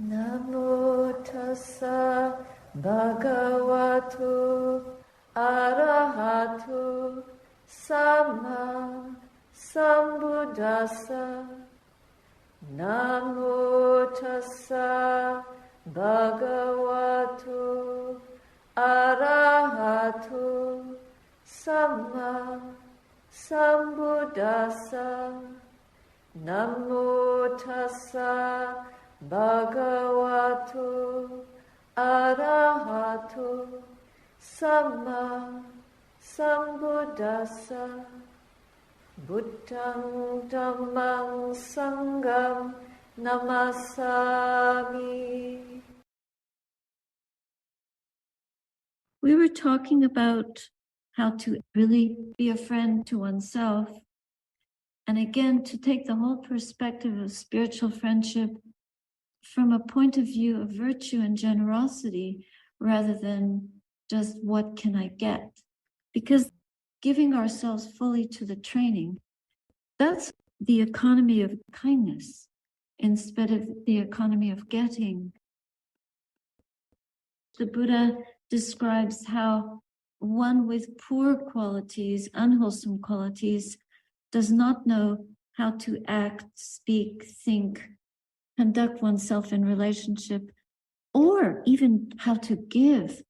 Namo tassa bhagavato arahato samma sambuddhassa. Namo tassa bhagavato arahato samma sambuddhassa. Namo tassa bhagavato arahato samma sambuddhassa. Buddhang dhammang sangham namasami. We were talking about how to really be a friend to oneself. And again, to take the whole perspective of spiritual friendship from a point of view of virtue and generosity, rather than just what can I get? Because giving ourselves fully to the training, that's the economy of kindness instead of the economy of getting. The Buddha describes how one with poor qualities, unwholesome qualities, does not know how to act, speak, think, conduct oneself in relationship, or even how to give.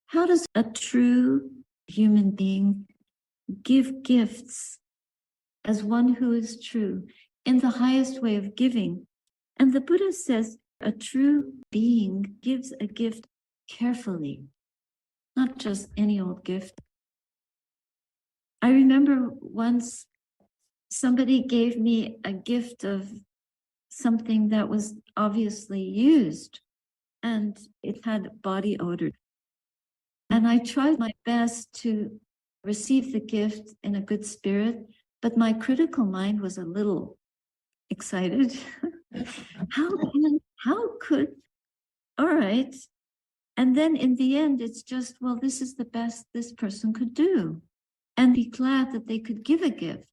How does a true human being give gifts as one who is true in the highest way of giving? And the Buddha says a true being gives a gift carefully, not just any old gift. I remember once somebody gave me a gift of something that was obviously used, and it had body odor. And I tried my best to receive the gift in a good spirit, but my critical mind was a little excited. How could, all right. And then in the end, it's just, well, this is the best this person could do. And be glad that they could give a gift.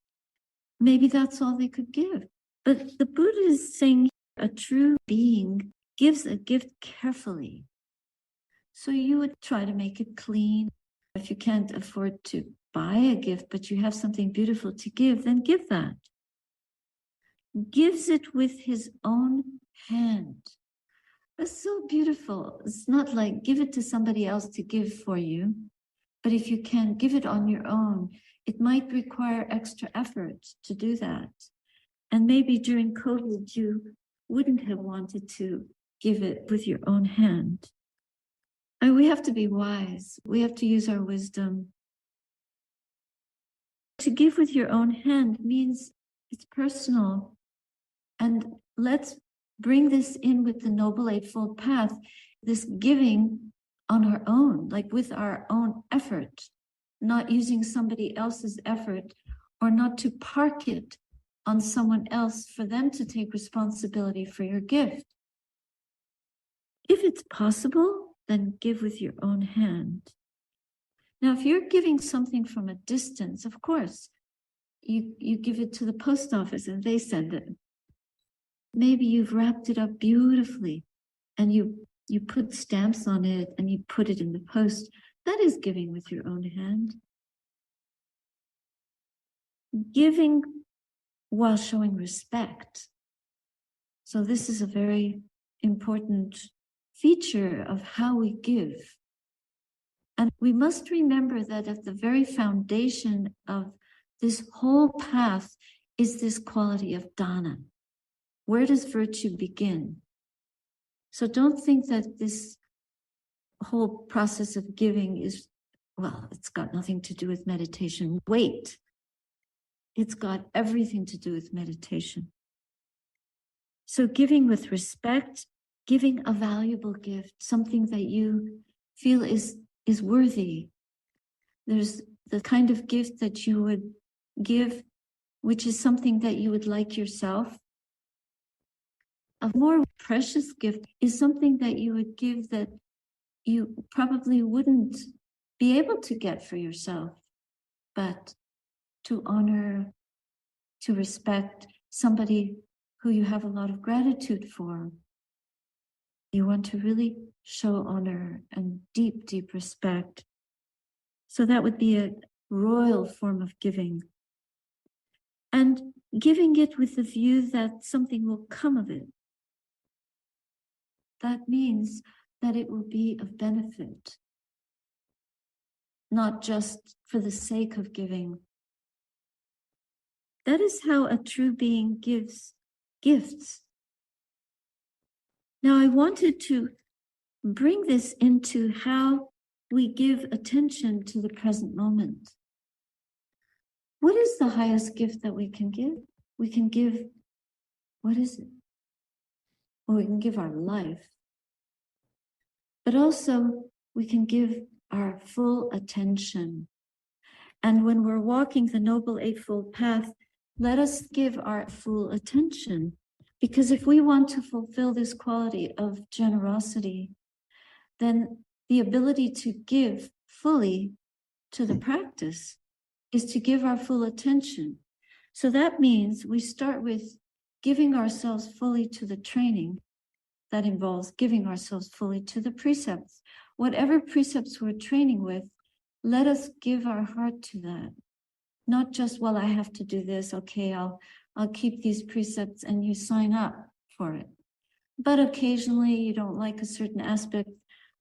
Maybe that's all they could give. But the Buddha is saying a true being gives a gift carefully. So you would try to make it clean. If you can't afford to buy a gift, but you have something beautiful to give, then give that. Gives it with his own hand. That's so beautiful. It's not like give it to somebody else to give for you. But if you can give it on your own, it might require extra effort to do that. And maybe during COVID, you wouldn't have wanted to give it with your own hand. And we have to be wise. We have to use our wisdom. To give with your own hand means it's personal. And let's bring this in with the Noble Eightfold Path, this giving on our own, like with our own effort, not using somebody else's effort, or not to park it on someone else for them to take responsibility for your gift. If it's possible, then give with your own hand. Now, if you're giving something from a distance, of course, you give it to the post office and they send it. Maybe you've wrapped it up beautifully and you put stamps on it and you put it in the post. That is giving with your own hand. Giving while showing respect. So this is a very important feature of how we give. And we must remember that at the very foundation of this whole path is this quality of dana. Where does virtue begin? So don't think that this whole process of giving is, well, it's got nothing to do with meditation. Wait, it's got everything to do with meditation. So giving with respect, giving a valuable gift, something that you feel is worthy. There's the kind of gift that you would give, which is something that you would like yourself. A more precious gift is something that you would give that you probably wouldn't be able to get for yourself, but to honor, to respect somebody who you have a lot of gratitude for. You want to really show honor and deep, deep respect. So that would be a royal form of giving. And giving it with the view that something will come of it. That means that it will be of benefit, not just for the sake of giving. That is how a true being gives gifts. Now, I wanted to bring this into how we give attention to the present moment. What is the highest gift that we can give? We can give, what is it? Well, we can give our life, but also we can give our full attention. And when we're walking the Noble Eightfold Path, let us give our full attention. Because if we want to fulfill this quality of generosity, then the ability to give fully to the practice is to give our full attention. So that means we start with giving ourselves fully to the training. That involves giving ourselves fully to the precepts. Whatever precepts we're training with, let us give our heart to that. Not just, well, I have to do this. Okay, I'll keep these precepts and you sign up for it. But occasionally you don't like a certain aspect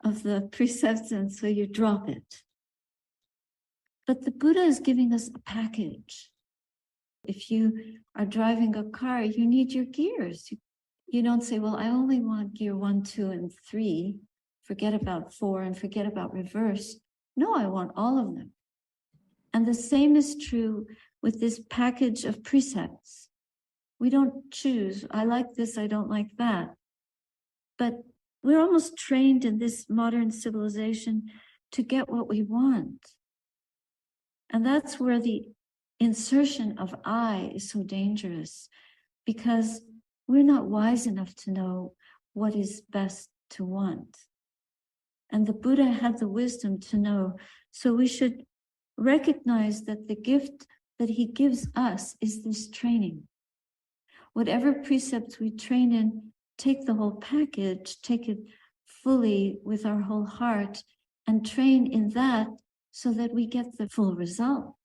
of the precepts and so you drop it. But the Buddha is giving us a package. If you are driving a car, you need your gears. You don't say, well, I only want gear 1, 2, and 3. Forget about 4 and forget about reverse. No, I want all of them. And the same is true with this package of precepts. We don't choose, I like this, I don't like that. But we're almost trained in this modern civilization to get what we want. And that's where the insertion of I is so dangerous, because we're not wise enough to know what is best to want. And the Buddha had the wisdom to know. So we should recognize that the gift that he gives us is this training. Whatever precepts we train in, take the whole package, take it fully with our whole heart, and train in that so that we get the full result.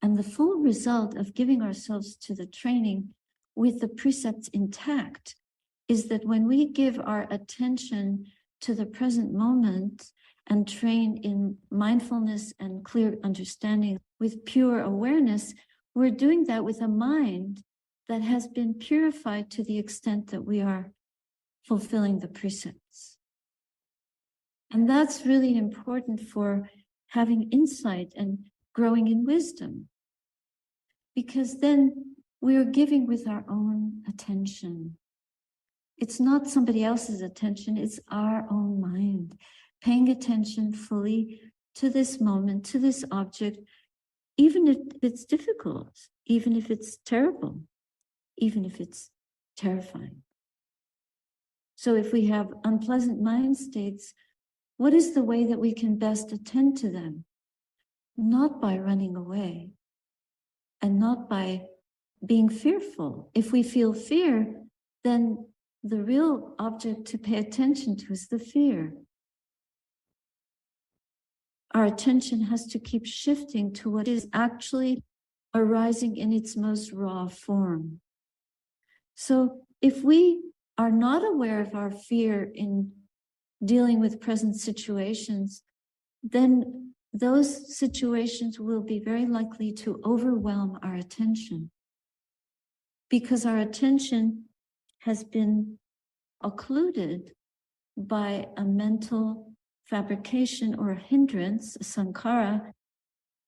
And the full result of giving ourselves to the training with the precepts intact is that when we give our attention to the present moment and train in mindfulness and clear understanding with pure awareness, we're doing that with a mind that has been purified to the extent that we are fulfilling the precepts. And that's really important for having insight and growing in wisdom, because then we are giving with our own attention. It's not somebody else's attention, it's our own mind, paying attention fully to this moment, to this object, even if it's difficult, even if it's terrible, even if it's terrifying. So if we have unpleasant mind states, what is the way that we can best attend to them? Not by running away and not by being fearful. If we feel fear, then the real object to pay attention to is the fear. Our attention has to keep shifting to what is actually arising in its most raw form. So if we are not aware of our fear in dealing with present situations, then those situations will be very likely to overwhelm our attention, because our attention has been occluded by a mental fabrication or a hindrance, a sankhara,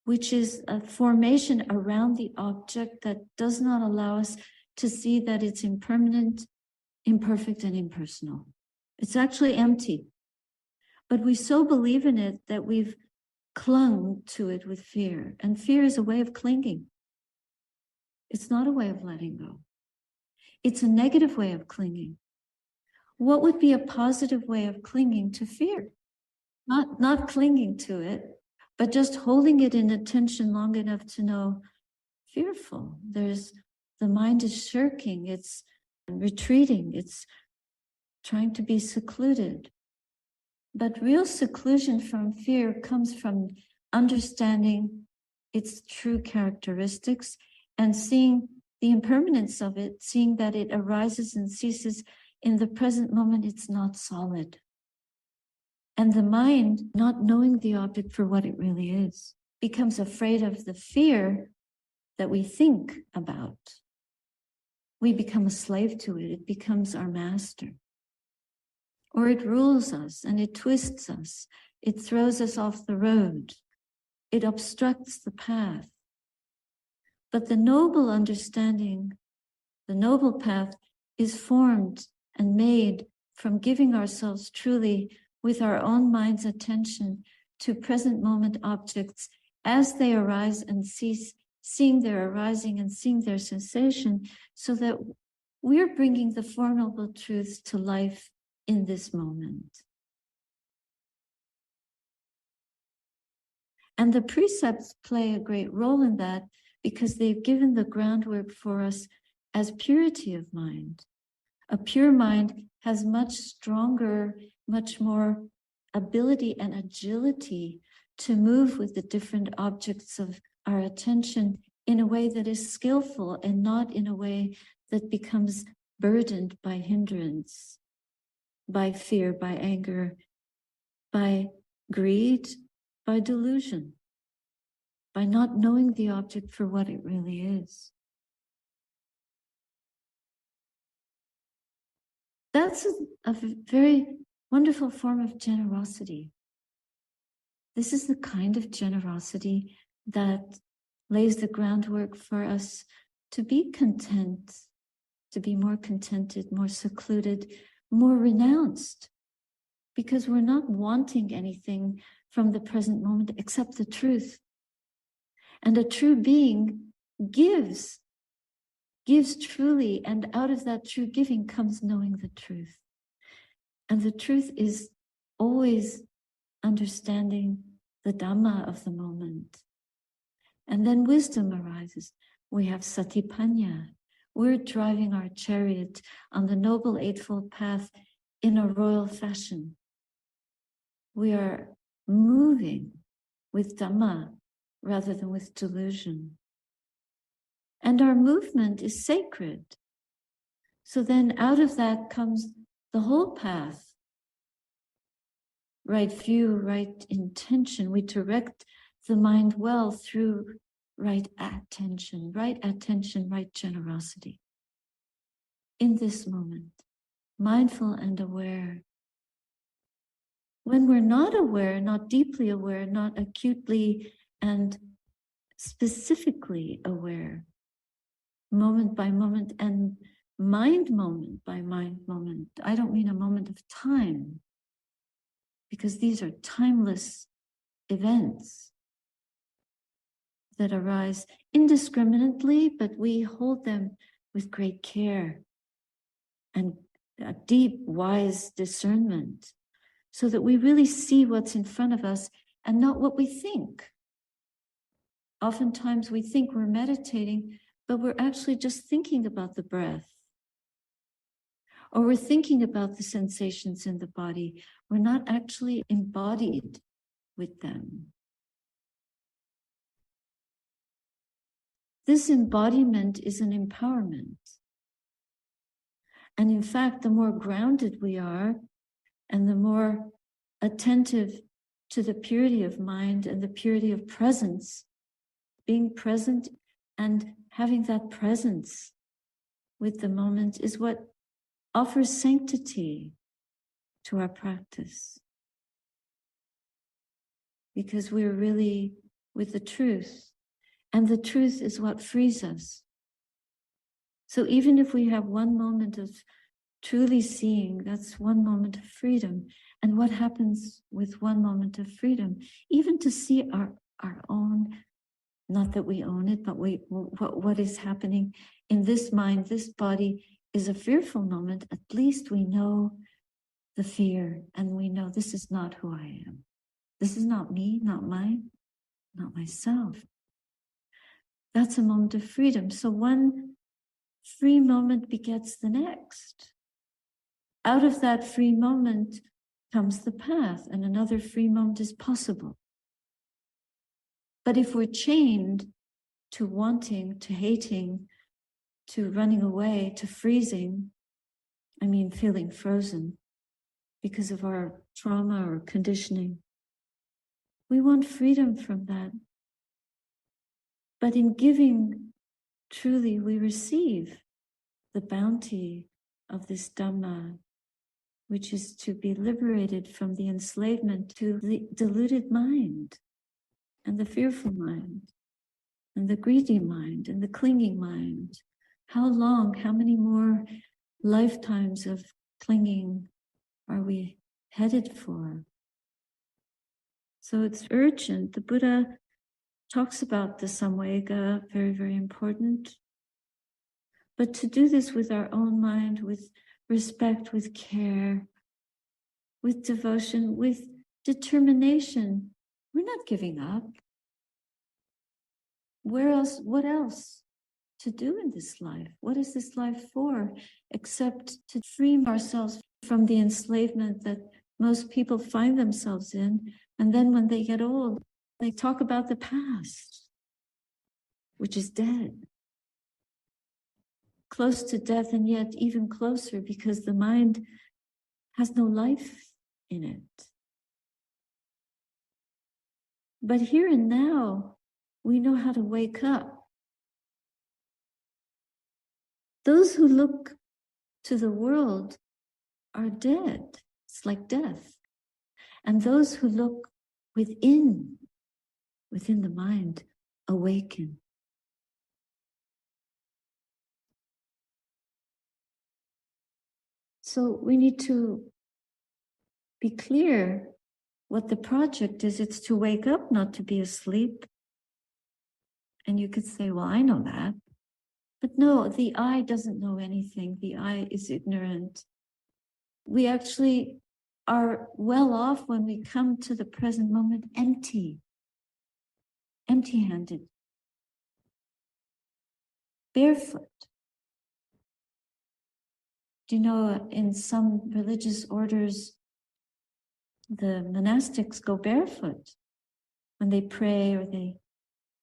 which is a formation around the object that does not allow us to see that it's impermanent, imperfect, and impersonal. It's actually empty. But we so believe in it that we've clung to it with fear. And fear is a way of clinging. It's not a way of letting go. It's a negative way of clinging. What would be a positive way of clinging to fear? Not clinging to it, but just holding it in attention long enough to know fearful. There's the mind is shirking, it's retreating, it's trying to be secluded. But real seclusion from fear comes from understanding its true characteristics and seeing the impermanence of it, seeing that it arises and ceases in the present moment. It's not solid. And the mind, not knowing the object for what it really is, becomes afraid of the fear that we think about. We become a slave to it. It becomes our master. Or it rules us and it twists us. It throws us off the road. It obstructs the path. But the noble understanding, the noble path, is formed and made from giving ourselves truly with our own mind's attention to present moment objects as they arise and cease, seeing their arising and seeing their cessation, so that we're bringing the Four Noble Truths to life in this moment. And the precepts play a great role in that because they've given the groundwork for us as purity of mind. A pure mind has much stronger, much more ability and agility to move with the different objects of our attention in a way that is skillful and not in a way that becomes burdened by hindrance, by fear, by anger, by greed, by delusion, by not knowing the object for what it really is. That's a very wonderful form of generosity. This is the kind of generosity that lays the groundwork for us to be content, to be more contented, more secluded, more renounced, because we're not wanting anything from the present moment except the truth. And a true being gives truly, and out of that true giving comes knowing the truth. And the truth is always understanding the Dhamma of the moment. And then wisdom arises. We have satipanya. We're driving our chariot on the Noble Eightfold Path in a royal fashion. We are moving with Dhamma rather than with delusion. And our movement is sacred. So then out of that comes the whole path. Right view, right intention. We direct the mind well through right attention, right generosity. In this moment, mindful and aware. When we're not aware, not deeply aware, not acutely and specifically aware, moment by moment and mind moment by mind moment. I don't mean a moment of time, because these are timeless events that arise indiscriminately, but we hold them with great care and a deep, wise discernment, so that we really see what's in front of us and not what we think. Oftentimes we think we're meditating, but we're actually just thinking about the breath. Or we're thinking about the sensations in the body. We're not actually embodied with them. This embodiment is an empowerment. And in fact, the more grounded we are, and the more attentive to the purity of mind and the purity of presence, being present and having that presence with the moment is what offers sanctity to our practice. Because we're really with the truth, and the truth is what frees us. So even if we have one moment of truly seeing, that's one moment of freedom. And what happens with one moment of freedom? Even to see our own, not that we own it, but what is happening in this mind, this body is a fearful moment. At least we know the fear, and we know this is not who I am. This is not me, not mine, not myself. That's a moment of freedom. So one free moment begets the next. Out of that free moment comes the path, and another free moment is possible. But if we're chained to wanting, to hating, to running away, to freezing, feeling frozen because of our trauma or conditioning, we want freedom from that. But in giving, truly, we receive the bounty of this Dhamma, which is to be liberated from the enslavement to the deluded mind, and the fearful mind, and the greedy mind, and the clinging mind. How long, how many more lifetimes of clinging are we headed for? So it's urgent. The Buddha talks about the samvega, very, very important. But to do this with our own mind, with respect, with care, with devotion, with determination, we're not giving up. Where else, what else to do in this life? What is this life for except to free ourselves from the enslavement that most people find themselves in? And then when they get old, they talk about the past, which is dead. Close to death, and yet even closer because the mind has no life in it. But here and now, we know how to wake up. Those who look to the world are dead. It's like death. And those who look within the mind, awaken. So we need to be clear what the project is. It's to wake up, not to be asleep. And you could say, well, I know that. But no, the I doesn't know anything. The I is ignorant. We actually are well off when we come to the present moment empty-handed, barefoot. Do you know, in some religious orders, the monastics go barefoot when they pray or they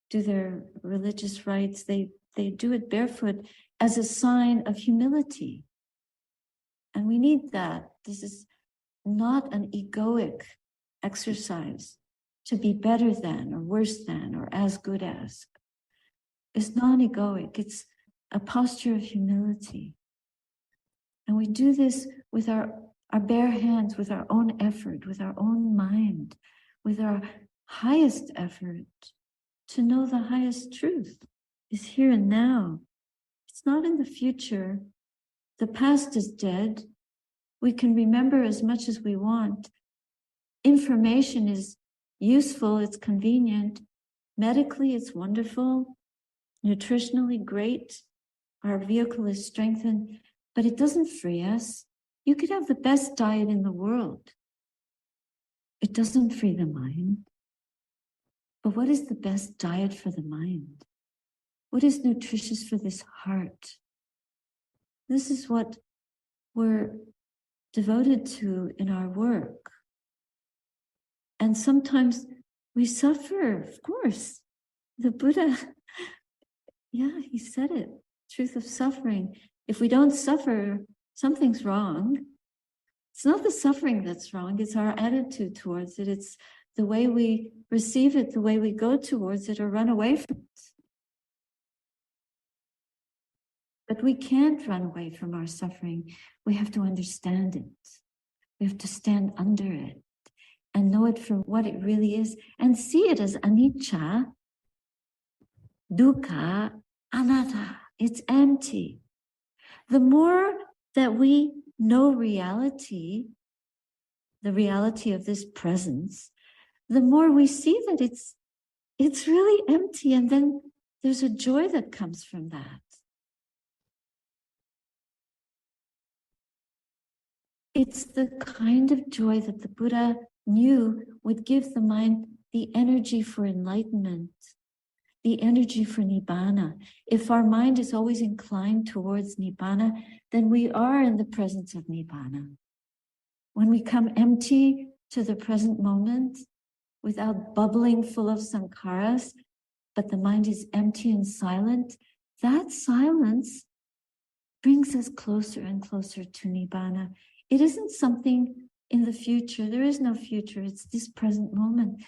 do their religious rites. They do it barefoot as a sign of humility. And we need that. This is not an egoic exercise to be better than or worse than or as good as. It's non-egoic. It's a posture of humility. And we do this with our bare hands, with our own effort, with our own mind, with our highest effort to know the highest truth is here and now. It's not in the future. The past is dead. We can remember as much as we want. Information is useful, it's convenient. Medically, it's wonderful. Nutritionally, great. Our vehicle is strengthened, but it doesn't free us. You could have the best diet in the world. It doesn't free the mind. But what is the best diet for the mind? What is nutritious for this heart? This is what we're devoted to in our work. And sometimes we suffer, of course. The Buddha, he said it, truth of suffering. If we don't suffer, something's wrong. It's not the suffering that's wrong, it's our attitude towards it. It's the way we receive it, the way we go towards it or run away from it. But we can't run away from our suffering. We have to understand it. We have to stand under it and know it for what it really is and see it as anicca, dukkha, anatta. It's empty. The more that we know reality, the reality of this presence, the more we see that it's really empty, and then there's a joy that comes from that. It's the kind of joy that the Buddha knew would give the mind the energy for enlightenment. the energy for Nibbana. If our mind is always inclined towards Nibbana, then we are in the presence of Nibbana. When we come empty to the present moment, without bubbling full of sankharas, but the mind is empty and silent, that silence brings us closer and closer to Nibbana. It isn't something in the future. There is no future. It's this present moment.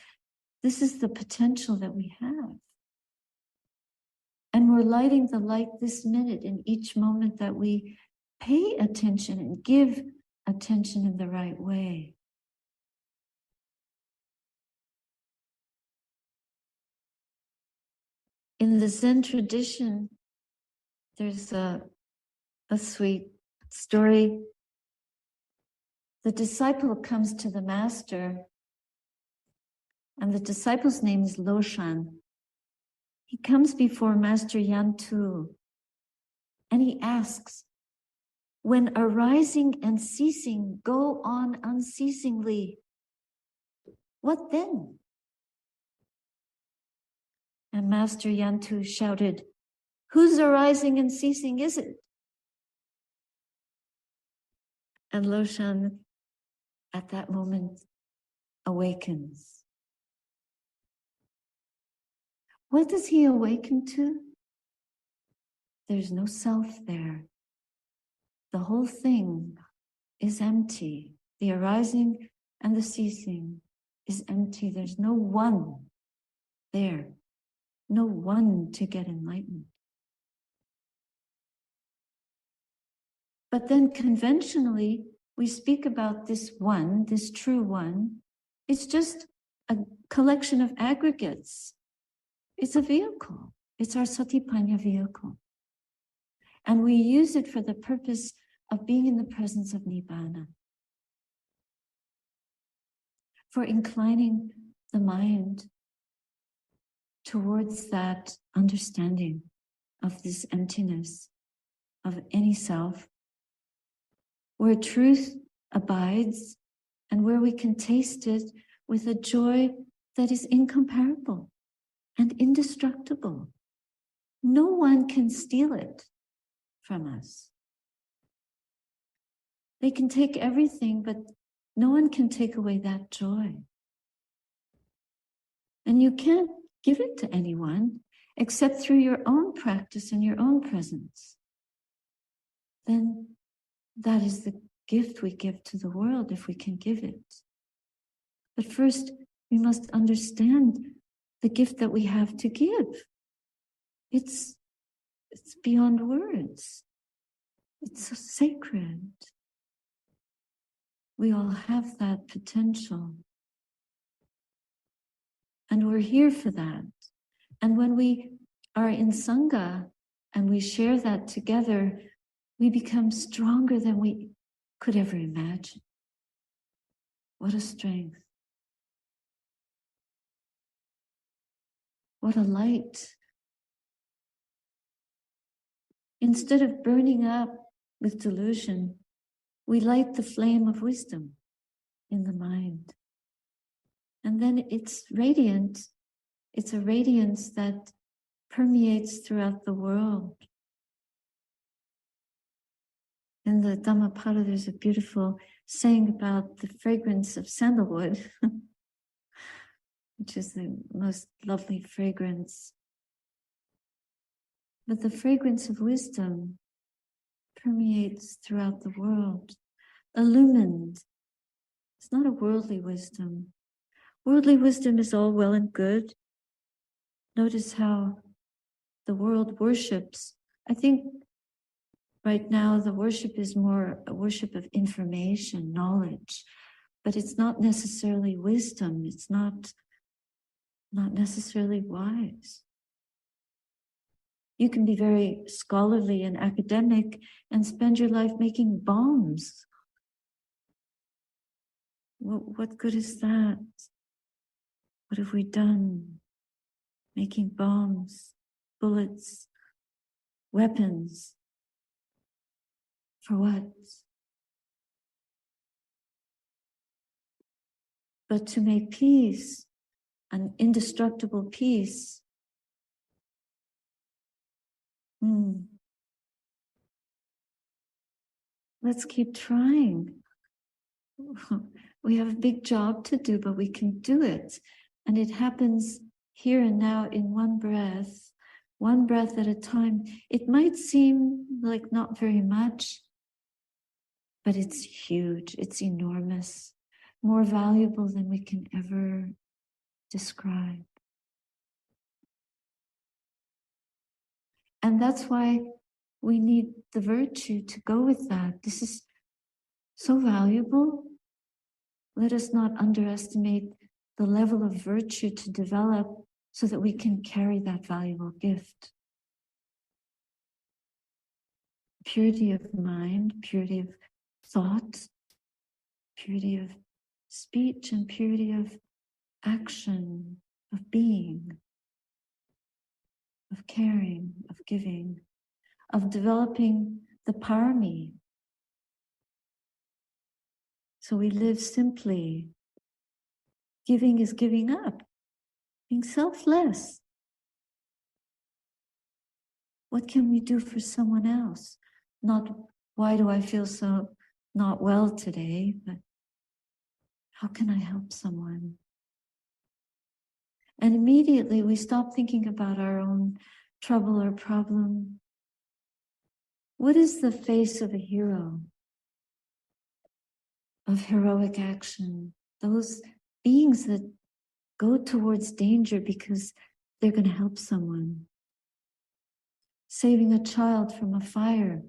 This is the potential that we have. And we're lighting the light this minute in each moment that we pay attention and give attention in the right way. In the Zen tradition, there's a sweet story. The disciple comes to the master, and the disciple's name is Loshan. He comes before Master Yantu, and he asks, when arising and ceasing go on unceasingly, what then? And Master Yantu shouted, whose arising and ceasing is it? And Loshan, at that moment, awakens. What does he awaken to? There's no self there. The whole thing is empty. The arising and the ceasing is empty. There's no one there. No one to get enlightened. But then conventionally, we speak about this one, this true one. It's just a collection of aggregates. It's a vehicle. It's our satipanya vehicle. And we use it for the purpose of being in the presence of Nibbana. For inclining the mind towards that understanding of this emptiness of any self, where truth abides and where we can taste it with a joy that is incomparable and indestructible. No one can steal it from us. They can take everything, but no one can take away that joy. And you can't give it to anyone except through your own practice and your own presence. Then that is the gift we give to the world if we can give it. But first, we must understand the gift that we have to give. It's beyond words. It's so sacred. We all have that potential. And we're here for that. And when we are in Sangha and we share that together, we become stronger than we could ever imagine. What a strength. What a light. Instead of burning up with delusion, we light the flame of wisdom in the mind. And then it's radiant. It's a radiance that permeates throughout the world. In the Dhammapada, there's a beautiful saying about the fragrance of sandalwood, which is the most lovely fragrance. But the fragrance of wisdom permeates throughout the world, illumined. It's not a worldly wisdom. Worldly wisdom is all well and good. Notice how the world worships. I think right now the worship is more a worship of information, knowledge, but it's not necessarily wisdom. It's not necessarily wise. You can be very scholarly and academic and spend your life making bombs. What good is that? What have we done? Making bombs, bullets, weapons. For what? But to make peace, an indestructible peace, Let's keep trying. We have a big job to do, but we can do it. And it happens here and now in one breath at a time. It might seem like not very much, but it's huge, it's enormous, more valuable than we can ever describe. And that's why we need the virtue to go with that. This is so valuable. Let us not underestimate the level of virtue to develop so that we can carry that valuable gift. Purity of mind, purity of thought, purity of speech, and purity of action, of being, of caring, of giving, of developing the parami. So we live simply. Giving is giving up, being selfless. What can we do for someone else? Not, why do I feel so not well today, but how can I help someone? And immediately we stop thinking about our own trouble or problem. What is the face of a hero, of heroic action? Those beings that go towards danger because they're going to help someone. Saving a child from a fire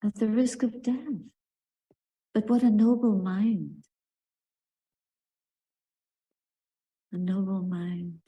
at the risk of death. But what a noble mind. A noble mind.